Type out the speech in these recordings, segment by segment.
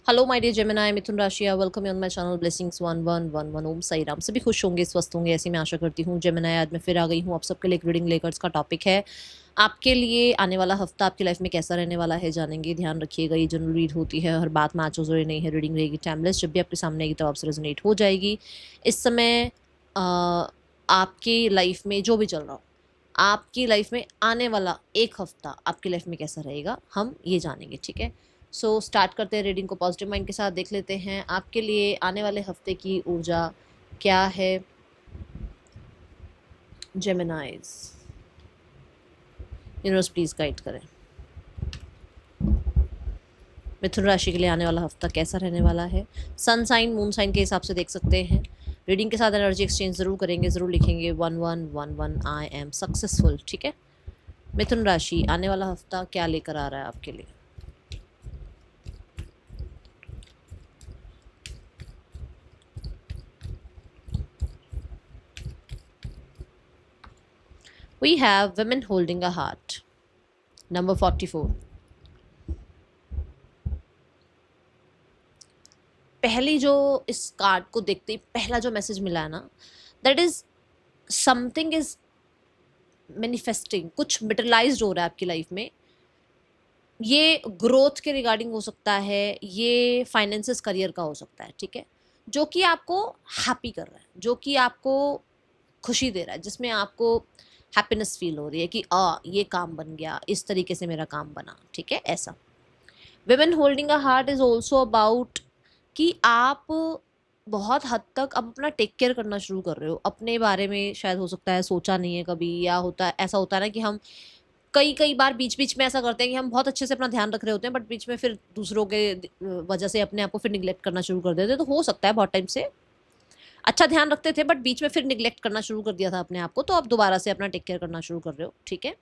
Hello my dear Gemini, मिथुन राशि, welcome on my channel blessings 1111 ओम साई राम। सभी खुश होंगे, स्वस्थ होंगे, ऐसी मैं आशा करती हूँ। जेमिनी, आज मैं फिर आ गई हूँ आप सबके लिए एक रीडिंग लेकर। इसका टॉपिक है आपके लिए आने वाला हफ्ता आपकी लाइफ में कैसा रहने वाला है, जानेंगे। ध्यान रखिएगा, ये जनरल रीड होती है, हर बात मैच हो जरूरी नहीं है। रीडिंग रहेगी टाइमलेस, जब भी आपके सामने आएगी तब आपसे रेजोनेट हो जाएगी। इस समय आपकी लाइफ में जो भी चल रहा हो, आपकी लाइफ में आने वाला एक हफ्ता आपकी लाइफ में कैसा रहेगा, हम ये जानेंगे। ठीक है, सो स्टार्ट करते हैं रीडिंग को। पॉजिटिव माइंड के साथ देख लेते हैं आपके लिए आने वाले हफ्ते की ऊर्जा क्या है। जेमिनाइज, यूनिवर्स प्लीज गाइड करें। मिथुन राशि के लिए आने वाला हफ्ता कैसा रहने वाला है, सन साइन मून साइन के हिसाब से देख सकते हैं। रीडिंग के साथ एनर्जी एक्सचेंज जरूर करेंगे, जरूर लिखेंगे 1111 आई एम सक्सेसफुल। ठीक है, मिथुन राशि आने वाला हफ्ता क्या लेकर आ रहा है आपके लिए। We have women holding a heart. Number 44. पहली जो इस कार्ड को देखते ही पहला जो मैसेज मिला है ना, that is something is manifesting. कुछ मटेरियलाइज्ड हो रहा है आपकी लाइफ में। ये ग्रोथ के रिगार्डिंग हो सकता है, ये फाइनेंसिस करियर का हो सकता है। ठीक है, जो कि आपको हैप्पी कर रहा है, जो कि आपको खुशी दे रहा है, जिसमें आपको हैप्पीनेस फील हो रही है कि ये काम बन गया, इस तरीके से मेरा काम बना। ठीक है, ऐसा। Women holding a heart is also about कि आप बहुत हद तक अब अपना टेक केयर करना शुरू कर रहे हो अपने बारे में। शायद हो सकता है सोचा नहीं है कभी, या होता है ऐसा होता है ना कि हम कई कई बार बीच बीच में ऐसा करते हैं कि हम बहुत अच्छे से अपना ध्यान रख रहे होते हैं, बट बीच में फिर दूसरों के वजह से अपने आप को फिर निगलेक्ट करना शुरू कर देते हैं। तो हो सकता है बहुत टाइम से अच्छा ध्यान रखते थे, बट बीच में फिर निगलेक्ट करना शुरू कर दिया था अपने आप को, तो आप दोबारा से अपना टेक केयर करना शुरू कर रहे हो। ठीक है,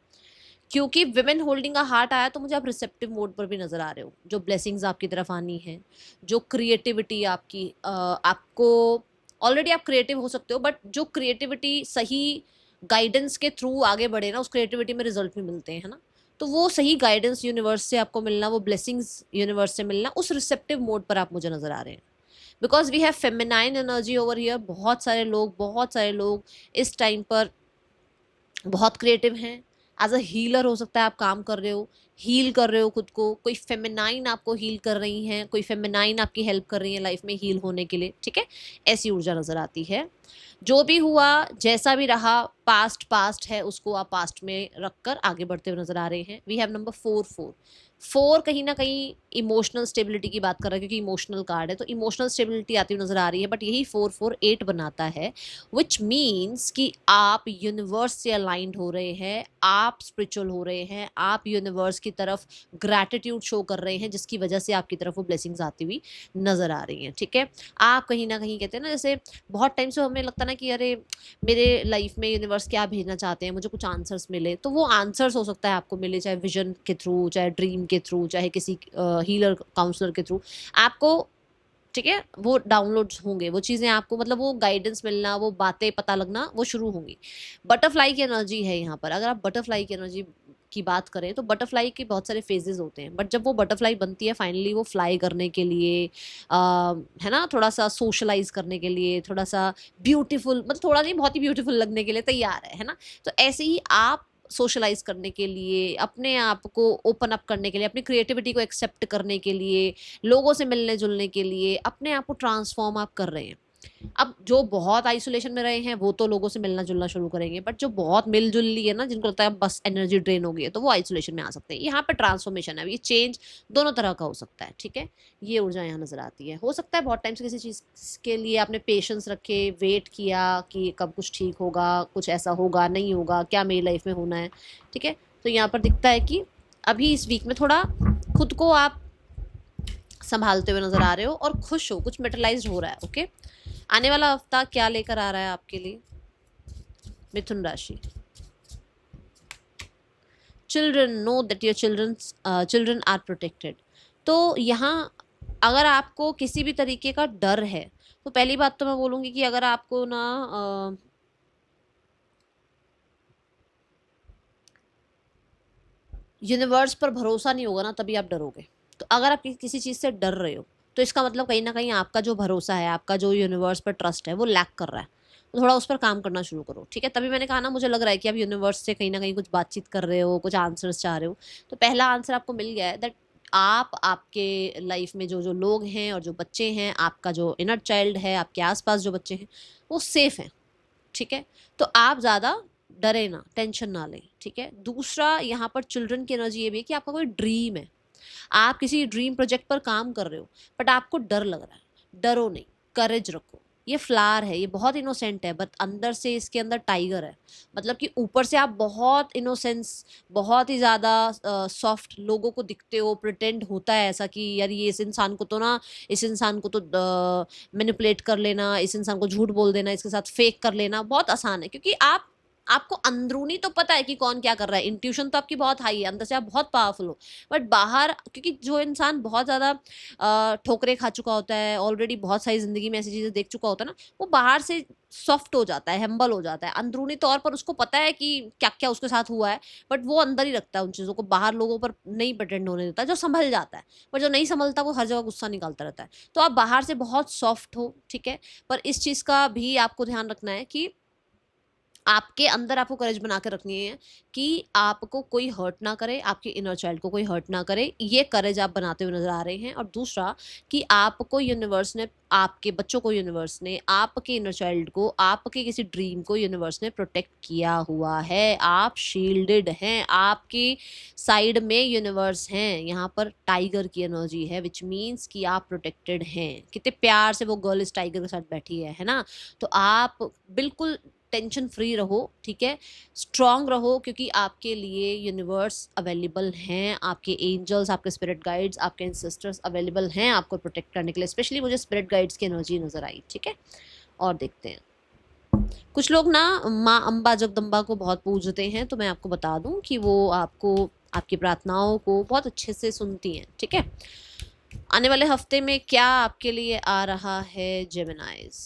क्योंकि विमेन होल्डिंग अ हार्ट आया तो मुझे आप रिसेप्टिव मोड पर भी नजर आ रहे हो। जो ब्लेसिंग्स आपकी तरफ आनी है, जो क्रिएटिविटी आपकी आपको, ऑलरेडी आप क्रिएटिव हो सकते हो, बट जो क्रिएटिविटी सही गाइडेंस के थ्रू आगे बढ़े ना, उस क्रिएटिविटी में रिजल्ट भी मिलते हैं, है ना। तो वो सही गाइडेंस यूनिवर्स से आपको मिलना, वो ब्लेसिंग्स यूनिवर्स से मिलना, उस रिसेप्टिव मोड पर आप मुझे नजर आ रहे हैं। Because we have feminine energy over here. बहुत सारे लोग इस टाइम पर बहुत क्रिएटिव हैं। एज अ हीलर हो सकता है आप काम कर रहे हो, हील कर रहे हो खुद को। कोई फेमिनाइन आपको हील कर रही हैं, कोई फेमिनाइन आपकी हेल्प कर रही है लाइफ में हील होने के लिए। ठीक है, ऐसी ऊर्जा नजर आती है। जो भी हुआ, जैसा भी रहा, पास्ट पास्ट है, उसको आप पास्ट में रखकर आगे बढ़ते हुए नजर आ रहे हैं। We have number 4 4। फोर कहीं ना कहीं इमोशनल स्टेबिलिटी की बात कर रहा है, क्योंकि इमोशनल कार्ड है तो इमोशनल स्टेबिलिटी आती हुई नजर आ रही है। बट यही 4 4 8 बनाता है, विच मीन्स कि आप यूनिवर्स से अलाइंड हो रहे हैं, आप स्पिरिचुअल हो रहे हैं, आप यूनिवर्स की तरफ ग्रैटिट्यूड शो कर रहे हैं, जिसकी वजह से आपकी तरफ वो ब्लेसिंग्स आती हुई नजर आ रही हैं। ठीक है, आप कहीं ना कहीं कहते हैं ना, जैसे बहुत टाइम से हमें लगता ना कि अरे मेरे लाइफ में यूनिवर्स क्या भेजना चाहते हैं, मुझे कुछ आंसर्स मिले। तो वो आंसर्स हो सकता है आपको मिले, चाहे विजन के थ्रू, चाहे ड्रीम के थ्रू, चाहे किसी हीलर काउंसलर के थ्रू आपको। ठीक है, वो डाउनलोड्स होंगे, वो चीज़ें आपको, मतलब वो गाइडेंस मिलना, वो बातें पता लगना, वो शुरू होंगी। बटरफ्लाई की एनर्जी है यहाँ पर। अगर आप बटरफ्लाई की एनर्जी की बात करें तो बटरफ्लाई के बहुत सारे फेजेस होते हैं, बट जब वो बटरफ्लाई बनती है फाइनली, वो फ्लाई करने के लिए है ना, थोड़ा सा सोशलाइज करने के लिए, थोड़ा सा ब्यूटीफुल, मतलब थोड़ा नहीं, बहुत ही ब्यूटीफुल लगने के लिए तैयार है ना। तो ऐसे ही आप सोशलाइज करने के लिए, अपने आप को ओपन अप करने के लिए, अपनी क्रिएटिविटी को एक्सेप्ट करने के लिए, लोगों से मिलने जुलने के लिए अपने आप को ट्रांसफॉर्म आप कर रहे हैं। अब जो बहुत आइसोलेशन में रहे हैं वो तो लोगों से मिलना जुलना शुरू करेंगे, बट जो बहुत मिलजुल ली है ना, जिनको लगता है बस एनर्जी ड्रेन हो गई है, तो वो आइसोलेशन में आ सकते हैं। यहाँ पे ट्रांसफॉर्मेशन है, ये चेंज दोनों तरह का हो सकता है। ठीक है, ये ऊर्जा यहाँ नजर आती है। हो सकता है बहुत टाइम से किसी चीज़ के लिए आपने पेशेंस रखे, वेट किया कि कब कुछ ठीक होगा, कुछ ऐसा होगा, नहीं होगा, क्या मेरी लाइफ में होना है। ठीक है, तो यहाँ पर दिखता है कि अभी इस वीक में थोड़ा खुद को आप संभालते हुए नजर आ रहे हो और खुश हो, कुछ मेटलाइज हो रहा है। ओके, आने वाला हफ्ता क्या लेकर आ रहा है आपके लिए मिथुन राशि। Children, know that your children are protected. तो यहाँ अगर आपको किसी भी तरीके का डर है, तो पहली बात तो मैं बोलूँगी कि अगर आपको ना यूनिवर्स पर भरोसा नहीं होगा ना, तभी आप डरोगे। तो अगर आप किसी चीज़ से डर रहे हो तो इसका मतलब कहीं ना कहीं आपका जो भरोसा है, आपका जो यूनिवर्स पर ट्रस्ट है, वो लैक कर रहा है। तो थोड़ा उस पर काम करना शुरू करो, ठीक है। तभी मैंने कहा ना, मुझे लग रहा है कि आप यूनिवर्स से कहीं ना कहीं कुछ बातचीत कर रहे हो, कुछ आंसर्स चाह रहे हो। तो पहला आंसर आपको मिल गया है दैट आप, आपके लाइफ में जो जो लोग हैं और जो बच्चे हैं, आपका जो इनर चाइल्ड है, आपके आसपास जो बच्चे हैं, वो सेफ हैं, ठीक है। तो आप ज़्यादा डरे ना, टेंशन ना लें, ठीक है। दूसरा, यहाँ पर चिल्ड्रन की एनर्जी ये भी है कि आपका कोई ड्रीम है, आप किसी ड्रीम प्रोजेक्ट पर काम कर रहे हो, बट आपको डर लग रहा है। डरो नहीं, करेज रखो। ये फ्लावर है, ये बहुत इनोसेंट है, बट अंदर से इसके अंदर टाइगर है। मतलब कि ऊपर से आप बहुत इनोसेंस, बहुत ही ज़्यादा सॉफ्ट लोगों को दिखते हो, प्रिटेंड होता है ऐसा कि यार ये इस इंसान को तो ना, इस इंसान को तो मैनिपुलेट कर लेना, इस इंसान को झूठ बोल देना, इसके साथ फेक कर लेना बहुत आसान है, क्योंकि आपको अंदरूनी तो पता है कि कौन क्या कर रहा है, इंट्यूशन तो आपकी बहुत हाई है, अंदर से आप बहुत पावरफुल हो। बट बाहर, क्योंकि जो इंसान बहुत ज़्यादा ठोकरें खा चुका होता है ऑलरेडी, बहुत सारी ज़िंदगी में ऐसी चीज़ें देख चुका होता है ना, वो बाहर से सॉफ्ट हो जाता है, हेम्बल हो जाता है। अंदरूनी तौर पर उसको पता है कि क्या क्या उसके साथ हुआ है, बट वो अंदर ही रखता है उन चीज़ों को, बाहर लोगों पर नहीं प्रटेंड होने देता, जो संभल जाता है। पर जो नहीं संभलता वो हर जगह गुस्सा निकालता रहता है। तो आप बाहर से बहुत सॉफ्ट हो, ठीक है, पर इस चीज़ का भी आपको ध्यान रखना है कि आपके अंदर आपको करेज बना के रखनी है कि आपको कोई हर्ट ना करे, आपके इनर चाइल्ड को कोई हर्ट ना करे। ये करेज आप बनाते हुए नजर आ रहे हैं। और दूसरा कि आपको यूनिवर्स ने, आपके बच्चों को यूनिवर्स ने, आपके इनर चाइल्ड को, आपके किसी ड्रीम को यूनिवर्स ने प्रोटेक्ट किया हुआ है। आप शील्डेड हैं, आपके साइड में यूनिवर्स हैं। यहाँ पर टाइगर की एनर्जी है, विच मीन्स कि आप प्रोटेक्टेड हैं। कितने प्यार से वो गर्ल इस टाइगर के साथ बैठी है ना। तो आप बिल्कुल टेंशन फ्री रहो, ठीक है, स्ट्रांग रहो, क्योंकि आपके लिए यूनिवर्स अवेलेबल हैं, आपके एंजल्स, आपके स्पिरिट गाइड्स, आपके एंसेस्टर्स अवेलेबल हैं आपको प्रोटेक्ट करने के लिए। स्पेशली मुझे स्पिरिट गाइड्स की एनर्जी नज़र आई, ठीक है। और देखते हैं, कुछ लोग ना माँ अम्बा जगदम्बा को बहुत पूजते हैं, तो मैं आपको बता दूं कि वो आपको, आपकी प्रार्थनाओं को बहुत अच्छे से सुनती हैं, ठीक है। आने वाले हफ्ते में क्या आपके लिए आ रहा है जेमिनाइज?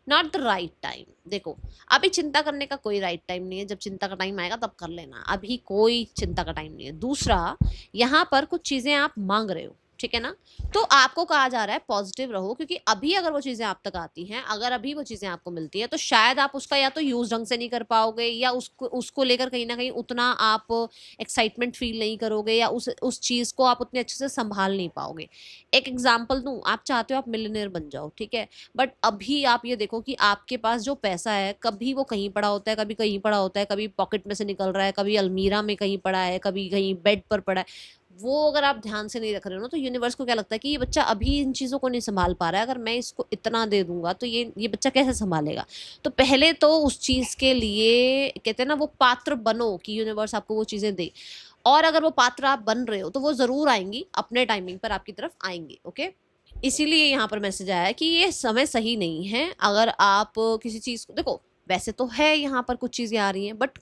Not the right time. देखो, अभी चिंता करने का कोई राइट टाइम नहीं है, जब चिंता का टाइम आएगा तब कर लेना, अभी कोई चिंता का टाइम नहीं है। दूसरा, यहाँ पर कुछ चीज़ें आप मांग रहे हो, ठीक है ना, तो आपको कहा जा रहा है पॉजिटिव रहो, क्योंकि अभी अगर वो चीज़ें आप तक आती हैं, अगर अभी वो चीज़ें आपको मिलती है, तो शायद आप उसका या तो यूज़ ढंग से नहीं कर पाओगे, या उसको उसको लेकर कहीं ना कहीं उतना आप एक्साइटमेंट फील नहीं करोगे, या उस चीज़ को आप उतने अच्छे से संभाल नहीं पाओगे। एक एग्जाम्पल दूँ, आप चाहते हो आप मिलियनेयर बन जाओ, ठीक है, बट अभी आप ये देखो कि आपके पास जो पैसा है, कभी वो कहीं पड़ा होता है, कभी कहीं पड़ा होता है, कभी पॉकेट में से निकल रहा है, कभी अलमीरा में कहीं पड़ा है, कभी कहीं बेड पर पड़ा है। वो अगर आप ध्यान से नहीं रख रहे हो ना, तो यूनिवर्स को क्या लगता है कि ये बच्चा अभी इन चीज़ों को नहीं संभाल पा रहा है, अगर मैं इसको इतना दे दूंगा तो ये बच्चा कैसे संभालेगा। तो पहले तो उस चीज़ के लिए कहते हैं ना, वो पात्र बनो कि यूनिवर्स आपको वो चीज़ें दे। और अगर वो पात्र आप बन रहे हो, तो वो ज़रूर आएंगी, अपने टाइमिंग पर आपकी तरफ आएंगी, ओके। इसीलिए यहाँ पर मैसेज आया है कि ये समय सही नहीं है। अगर आप किसी चीज़ को देखो, वैसे तो है यहाँ पर कुछ चीज़ें आ रही हैं, बट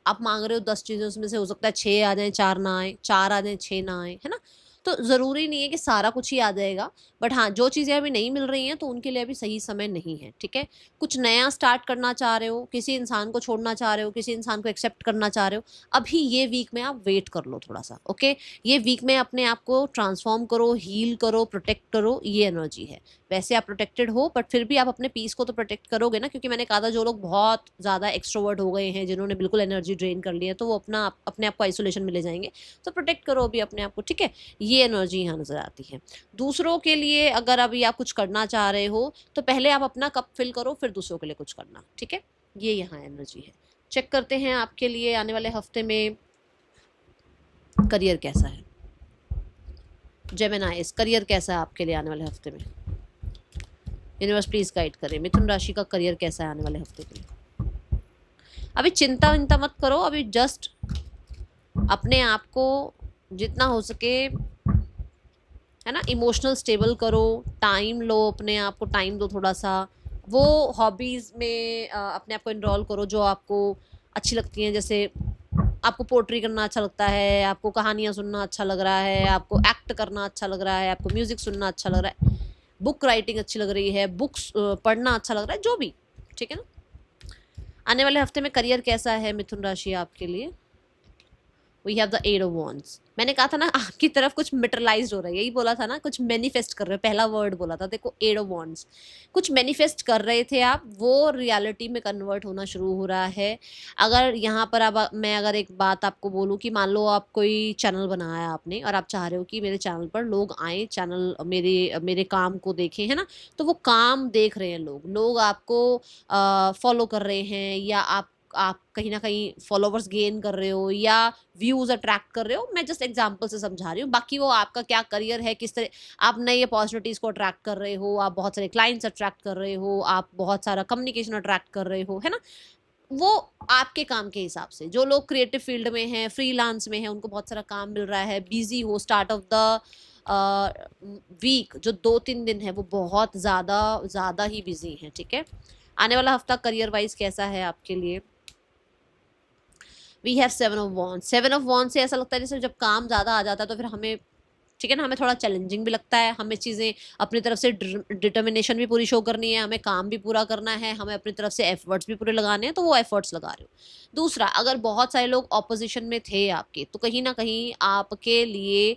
आप मांग रहे हो 10 चीज़ें, उसमें से हो सकता है 6 आ जाएँ, 4 ना आए, 4 आ जाएँ, 6 ना आए, है ना। तो ज़रूरी नहीं है कि सारा कुछ ही आ जाएगा, बट हाँ, जो चीज़ें अभी नहीं मिल रही हैं तो उनके लिए अभी सही समय नहीं है, ठीक है। कुछ नया स्टार्ट करना चाह रहे हो, किसी इंसान को छोड़ना चाह रहे हो, किसी इंसान को एक्सेप्ट करना चाह रहे हो, अभी ये वीक में आप वेट कर लो थोड़ा सा, ओके। ये वीक में अपने आप को ट्रांसफॉर्म करो, हील करो, प्रोटेक्ट करो, ये एनर्जी है। वैसे आप प्रोटेक्टेड हो, बट फिर भी आप अपने पीस को तो प्रोटेक्ट करोगे ना, क्योंकि मैंने कहा था जो लोग बहुत ज़्यादा एक्सट्रोवर्ट हो गए हैं, जिन्होंने बिल्कुल एनर्जी ड्रेन कर ली है, तो वो अपने आप को आइसोलेशन में ले जाएंगे। तो प्रोटेक्ट करो अभी अपने आप को, ठीक है। ये एनर्जी यहाँ नज़र आती है। दूसरों के लिए अगर अभी आप कुछ करना चाह रहे हो, तो पहले आप अपना कप फिल करो, फिर दूसरों के लिए कुछ करना, ठीक है। ये यहाँ एनर्जी है। चेक करते हैं आपके लिए आने वाले हफ्ते में करियर कैसा है। जेमिनाइज, करियर कैसा है आपके लिए आने वाले हफ्ते में? यूनिवर्स प्लीज गाइड करें, मिथुन राशि का करियर कैसा है आने वाले हफ्ते के लिए? अभी चिंता विंता मत करो, अभी जस्ट अपने आप को जितना हो सके, है ना, इमोशनल स्टेबल करो, टाइम लो, अपने आप को टाइम दो थोड़ा सा। वो हॉबीज़ में अपने आप को इनरोल करो जो आपको अच्छी लगती हैं, जैसे आपको पोट्री करना अच्छा लगता है, आपको कहानियाँ सुनना अच्छा लग रहा है, आपको एक्ट करना अच्छा लग रहा है, आपको म्यूज़िक सुनना अच्छा लग रहा है, बुक राइटिंग अच्छी लग रही है, बुक्स पढ़ना अच्छा लग रहा है, जो भी, ठीक है ना। आने वाले हफ्ते में करियर कैसा है मिथुन राशि आपके लिए? We have the eight of wands. मैंने कहा था ना आपकी तरफ कुछ मटेरियलाइज हो रहा है, यही बोला था ना, कुछ मैनिफेस्ट कर रहे हो, पहला वर्ड बोला था, देखो एट ऑफ वॉन्ड्स। कुछ मैनिफेस्ट कर रहे थे आप, वो रियलिटी में कन्वर्ट होना शुरू हो रहा है। अगर यहाँ पर अब मैं अगर एक बात आपको बोलूँ कि मान लो आप कोई चैनल बनाया आपने और आप चाह रहे हो कि मेरे चैनल पर लोग आए, चैनल मेरे मेरे काम को देखें, है ना, तो वो काम देख रहे हैं लोग आपको फॉलो कर रहे हैं, या आप कहीं ना कहीं फॉलोवर्स गेन कर रहे हो या व्यूज अट्रैक्ट कर रहे हो। मैं जस्ट एग्जांपल से समझा रही हूँ, बाकी वो आपका क्या करियर है, किस तरह आप नई अपॉर्चुनिटीज को अट्रैक्ट कर रहे हो, आप बहुत सारे क्लाइंट्स अट्रैक्ट कर रहे हो, आप बहुत सारा कम्युनिकेशन अट्रैक्ट कर रहे हो, है ना, वो आपके काम के हिसाब से। जो लोग क्रिएटिव फील्ड में हैं, फ्रीलांस में हैं, उनको बहुत सारा काम मिल रहा है, बिजी हो, स्टार्ट ऑफ द वीक जो 2-3 दिन है वो बहुत ज़्यादा ज़्यादा ही बिजी हैं, ठीक है। आने वाला हफ्ता करियर वाइज कैसा है आपके लिए? We have seven of wands. Seven of wands से ऐसा लगता है जैसे जब काम ज़्यादा आ जाता है तो फिर हमें, ठीक है ना, हमें थोड़ा चैलेंजिंग भी लगता है, हमें चीज़ें अपनी तरफ से डिटर्मिनेशन भी पूरी शो करनी है, हमें काम भी पूरा करना है, हमें अपनी तरफ से एफर्ट्स भी पूरे लगाने हैं, तो वो एफर्ट्स लगा रहे हो। दूसरा, अगर बहुत सारे लोग ऑपोजिशन में थे आपके, तो कहीं ना कहीं आपके लिए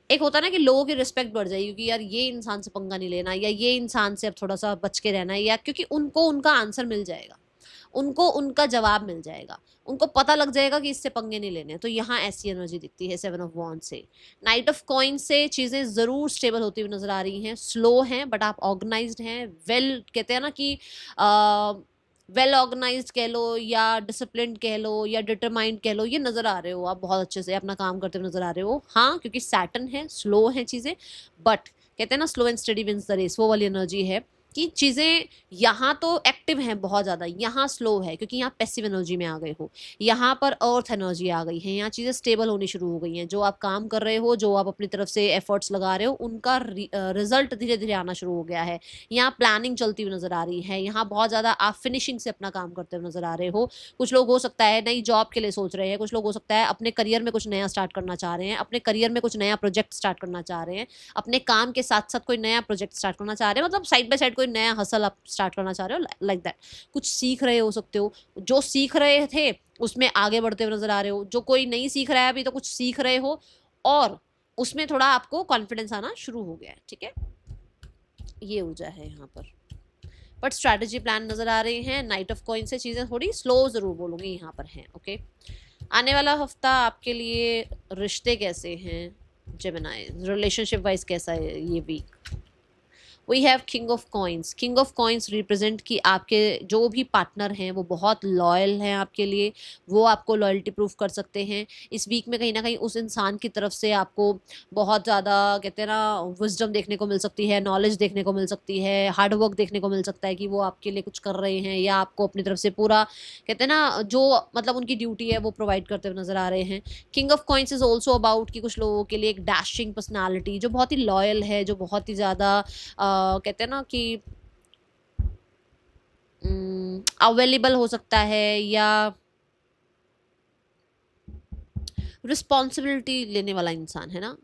एक होता है ना कि लोगों की रिस्पेक्ट बढ़ जाएगी कि यार ये इंसान से पंगा नहीं लेना, या ये इंसान से अब थोड़ा सा बच के रहना है, या क्योंकि उनको उनका आंसर मिल जाएगा, उनको उनका जवाब मिल जाएगा, उनको पता लग जाएगा कि इससे पंगे नहीं लेने। तो यहाँ ऐसी एनर्जी दिखती है सेवन ऑफ वॉन्ड से। नाइट ऑफ कॉइन से चीज़ें ज़रूर स्टेबल होती हुई नजर आ रही हैं, स्लो हैं बट आप ऑर्गेनाइज्ड हैं, वेल कहते हैं ना कि वेल ऑर्गेनाइज्ड कह लो या डिसिप्लिन्ड कह लो या डिटरमाइंड कह लो, ये नज़र आ रहे हो आप बहुत अच्छे से अपना काम करते हुए नजर आ रहे हो। हाँ, क्योंकि सैटर्न है, स्लो है चीज़ें, बट कहते हैं ना slow and steady wins the race, वो वाली एनर्जी है कि चीज़ें यहाँ तो एक्टिव हैं बहुत ज़्यादा, यहाँ स्लो है क्योंकि यहाँ पैसिव एनर्जी में आ गए हो, यहाँ पर अर्थ एनर्जी आ गई है, यहाँ चीज़ें स्टेबल होनी शुरू हो गई हैं। जो आप काम कर रहे हो, जो आप अपनी तरफ से एफर्ट्स लगा रहे हो, उनका रिजल्ट धीरे धीरे आना शुरू हो गया है। यहाँ प्लानिंग चलती हुई नज़र आ रही है, यहाँ बहुत ज़्यादा आप फिनिशिंग से अपना काम करते हुए नज़र आ रहे हो। कुछ लोग हो सकता है नई जॉब के लिए सोच रहे हैं, कुछ लोग हो सकता है अपने करियर में कुछ नया स्टार्ट करना चाह रहे हैं, अपने करियर में कुछ नया प्रोजेक्ट स्टार्ट करना चाह रहे हैं, अपने काम के साथ साथ कोई नया प्रोजेक्ट स्टार्ट करना चाह रहे हैं, मतलब साइड बाय साइड कोई नया हसल आप स्टार्ट करना चाह रहे हो, लाइक दैट। कुछ सीख रहे हो सकते हो, जो सीख रहे थे उसमें आगे बढ़ते हुए नजर आ रहे हो, जो कोई नहीं सीख रहा है अभी तो कुछ सीख रहे हो और उसमें थोड़ा आपको कॉन्फिडेंस आना शुरू हो गया है, ठीक है। ये ऊर्जा है यहाँ पर, बट स्ट्रैटेजी प्लान नजर आ रही हैं। नाइट ऑफ कॉइन से चीज़ें थोड़ी स्लो ज़रूर बोलूँगी यहाँ पर हैं, ओके। आने वाला हफ्ता आपके लिए रिश्ते कैसे हैं जेमिनाई, रिलेशनशिप वाइज कैसा है ये week? We have king of coins. King of coins represent कि आपके जो भी पार्टनर हैं वो बहुत लॉयल हैं आपके लिए, वो आपको लॉयल्टी प्रूफ कर सकते हैं। इस वीक में कहीं ना कहीं उस इंसान की तरफ से आपको बहुत ज़्यादा कहते हैं ना विजडम देखने को मिल सकती है, नॉलेज देखने को मिल सकती है, हार्ड वर्क देखने को मिल सकता है कि वो आपके लिए कुछ कर रहे हैं या आपको अपनी तरफ से पूरा कहते हैं ना जो मतलब उनकी ड्यूटी है वो प्रोवाइड करते हुए नजर आ रहे हैं। King of coins is also about कि कुछ लोगों के लिए एक डैशिंग पर्सनैलिटी जो बहुत ही लॉयल है, जो बहुत ही ज़्यादा कहते हैं ना कि अवेलेबल हो सकता है या रिस्पॉन्सिबिलिटी लेने वाला इंसान है ना,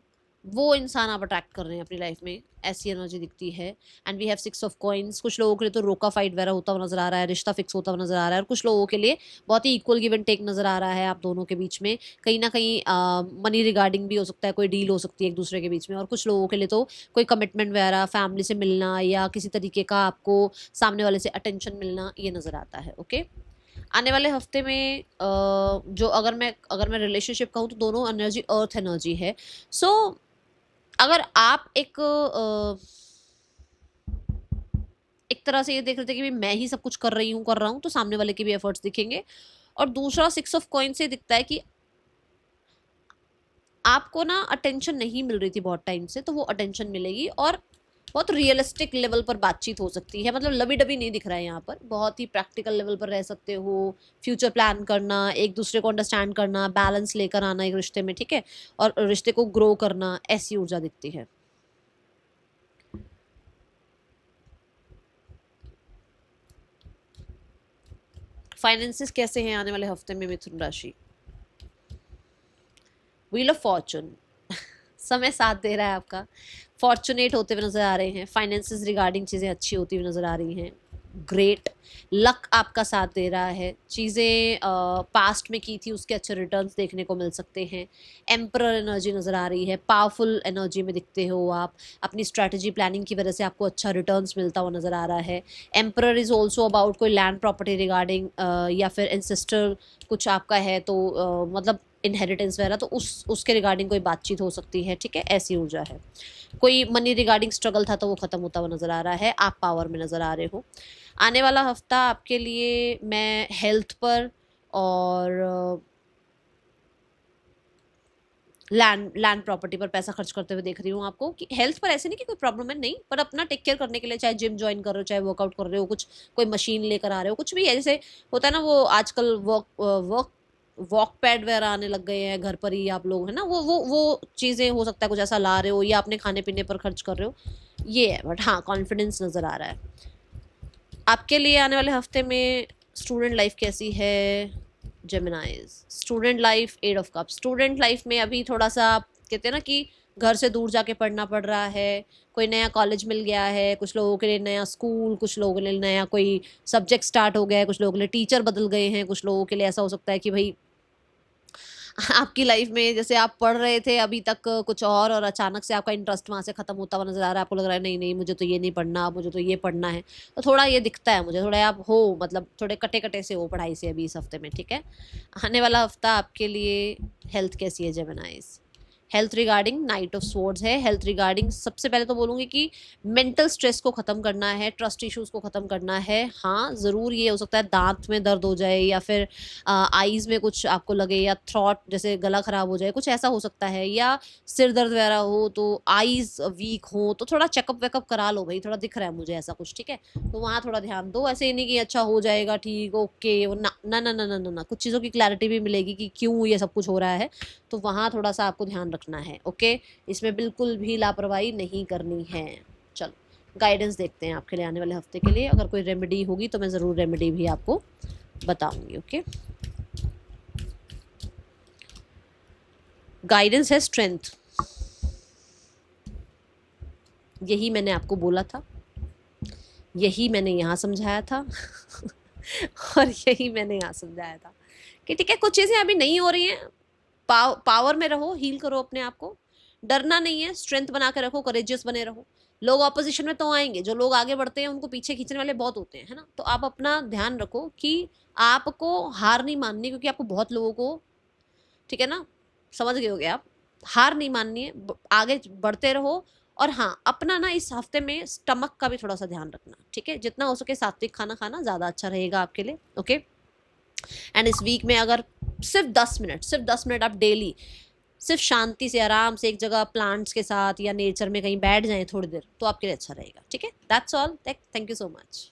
वो इंसान आप अट्रैक्ट कर रहे हैं अपनी लाइफ में, ऐसी एनर्जी दिखती है। And we have six of coins. कुछ लोगों के लिए तो रोका फाइट वगैरह होता हुआ नजर आ रहा है, रिश्ता फिक्स होता हुआ नजर आ रहा है, और कुछ लोगों के लिए बहुत ही इक्वल गिव एंड टेक नजर आ रहा है आप दोनों के बीच में। कहीं ना कहीं मनी रिगार्डिंग भी हो सकता है, कोई डील हो सकती है एक दूसरे के बीच में, और कुछ लोगों के लिए तो कोई कमिटमेंट वगैरह, फैमिली से मिलना या किसी तरीके का आपको सामने वाले से अटेंशन मिलना, ये नजर आता है, ओके। आने वाले हफ्ते में जो अगर मैं रिलेशनशिप कहूँ तो दोनों एनर्जी अर्थ एनर्जी है। सो अगर आप एक तरह से ये देख रहे थे कि भाई मैं ही सब कुछ कर रहा हूँ, तो सामने वाले के भी एफर्ट्स दिखेंगे। और दूसरा सिक्स ऑफ कॉइन से दिखता है कि आपको ना अटेंशन नहीं मिल रही थी बहुत टाइम से, तो वो अटेंशन मिलेगी और बहुत रियलिस्टिक लेवल पर बातचीत हो सकती है। मतलब लबी डबी नहीं दिख रहा है यहाँ पर, बहुत ही प्रैक्टिकल लेवल पर रह सकते हो। फ्यूचर प्लान करना, एक दूसरे को अंडरस्टैंड करना, बैलेंस लेकर आना एक रिश्ते में, ठीक है, और रिश्ते को ग्रो करना, ऐसी ऊर्जा दिखती है। फाइनेंसेस कैसे हैं आने वाले हफ्ते में मिथुन राशि? व्हील ऑफ फॉर्चून समय साथ दे रहा है आपका, फॉर्चुनेट होते हुए नजर आ रहे हैं, फाइनेंसेस रिगार्डिंग चीज़ें अच्छी होती हुई नजर आ रही हैं। ग्रेट। लक आपका साथ दे रहा है, चीज़ें पास्ट में की थी उसके अच्छे रिटर्न्स देखने को मिल सकते हैं। एम्परर एनर्जी नज़र आ रही है, पावरफुल एनर्जी में दिखते हो आप, अपनी स्ट्रैटेजी प्लानिंग की वजह से आपको अच्छा रिटर्न्स मिलता हुआ नज़र आ रहा है। एम्परर इज़ ऑल्सो अबाउट कोई लैंड प्रॉपर्टी रिगार्डिंग, या फिर एंसेस्टर कुछ आपका है तो मतलब इनहेरिटेंस वगैरह, तो उसके रिगार्डिंग कोई बातचीत हो सकती है, ठीक है, ऐसी ऊर्जा है। कोई मनी रिगार्डिंग स्ट्रगल था तो वो ख़त्म होता हुआ नज़र आ रहा है, आप पावर में नज़र आ रहे हो। आने वाला हफ्ता आपके लिए मैं हेल्थ पर और लैंड प्रॉपर्टी पर पैसा खर्च करते हुए देख रही हूँ आपको, कि हेल्थ पर ऐसे नहीं कि कोई प्रॉब्लम है, नहीं, पर अपना टेक केयर करने के लिए, चाहे जिम ज्वाइन कर रहे हो, चाहे वर्कआउट कर रहे हो, कुछ कोई मशीन लेकर आ रहे हो, कुछ भी है, जैसे होता है ना वो आजकल वॉक पैड वगैरह आने लग गए हैं घर पर ही, आप लोग है ना, वो चीज़ें हो सकता है कुछ ऐसा ला रहे हो, या अपने खाने पीने पर खर्च कर रहे हो, ये है। बट हाँ, कॉन्फिडेंस नज़र आ रहा है आपके लिए आने वाले हफ्ते में। स्टूडेंट लाइफ कैसी है Geminis? Student life, eight of cup. Student life में अभी थोड़ा सा आप कहते हैं ना कि घर से दूर जाके पढ़ना पड़ रहा है, कोई नया कॉलेज मिल गया है, कुछ लोगों के लिए नया स्कूल, कुछ लोगों के लिए नया कोई सब्जेक्ट स्टार्ट हो गया है, कुछ लोगों के लिए टीचर बदल गए हैं, कुछ लोगों के लिए ऐसा हो सकता है कि भाई आपकी लाइफ में जैसे आप पढ़ रहे थे अभी तक कुछ और अचानक से आपका इंटरेस्ट वहाँ से खत्म होता हुआ नज़र आ रहा है, आपको लग रहा है नहीं नहीं मुझे तो ये नहीं पढ़ना, मुझे तो ये पढ़ना है, तो थोड़ा ये दिखता है मुझे, थोड़ा आप हो मतलब थोड़े कटे कटे से हो पढ़ाई से अभी इस हफ्ते में, ठीक है। आने वाला हफ्ता आपके लिए हेल्थ कैसी है जेमिनाइज? Health regarding night of swords है। हेल्थ रिगार्डिंग सबसे पहले तो बोलूँगी कि मेंटल स्ट्रेस को ख़त्म करना है, ट्रस्ट इश्यूज़ को ख़त्म करना है। हाँ, ज़रूर ये हो सकता है दांत में दर्द हो जाए, या फिर आईज़ में कुछ आपको लगे, या थ्रॉट जैसे गला ख़राब हो जाए, कुछ ऐसा हो सकता है, या सिर दर्द वगैरह हो, तो आईज़ वीक हो तो थोड़ा चेकअप वेकअप करा लो भाई, थोड़ा दिख रहा है मुझे ऐसा कुछ, ठीक है, तो वहाँ थोड़ा ध्यान दो। ऐसे ही नहीं कि अच्छा हो जाएगा ठीक ओके, ना ना ना ना ना ना ना, कुछ चीज़ों की क्लैरिटी भी मिलेगी कि क्यों ये सब कुछ हो रहा है, तो वहाँ थोड़ा सा आपको ध्यान रखना है, ओके। इसमें बिल्कुल भी लापरवाही नहीं करनी है। चलो गाइडेंस देखते हैं आपके लिए आने वाले हफ्ते के लिए, अगर कोई रेमेडी होगी तो मैं ज़रूर रेमेडी भी आपको बताऊंगी, ओके। गाइडेंस है स्ट्रेंथ, यही मैंने आपको बोला था, यही मैंने यहाँ समझाया था और यही मैंने यहाँ समझाया था कि ठीक है कुछ चीज़ें अभी नहीं हो रही हैं, पावर में रहो, हील करो अपने आप को, डरना नहीं है, स्ट्रेंथ बना के रखो, करेजियस बने रहो। लोग ऑपोजिशन में तो आएंगे, जो लोग आगे बढ़ते हैं उनको पीछे खींचने वाले बहुत होते हैं, है ना, तो आप अपना ध्यान रखो कि आपको हार नहीं माननी, क्योंकि आपको बहुत लोगों को, ठीक है ना, समझ गए होगे आप, हार नहीं माननी है, आगे बढ़ते रहो। और हाँ, अपना ना इस हफ्ते में स्टमक का भी थोड़ा सा ध्यान रखना, ठीक है, जितना हो सके सात्विक खाना खाना ज़्यादा अच्छा रहेगा आपके लिए, ओके। एंड इस वीक में अगर सिर्फ 10 मिनट आप डेली सिर्फ शांति से आराम से एक जगह प्लांट्स के साथ या नेचर में कहीं बैठ जाएं थोड़ी देर, तो आपके लिए अच्छा रहेगा, ठीक है। That's all, thank you so much.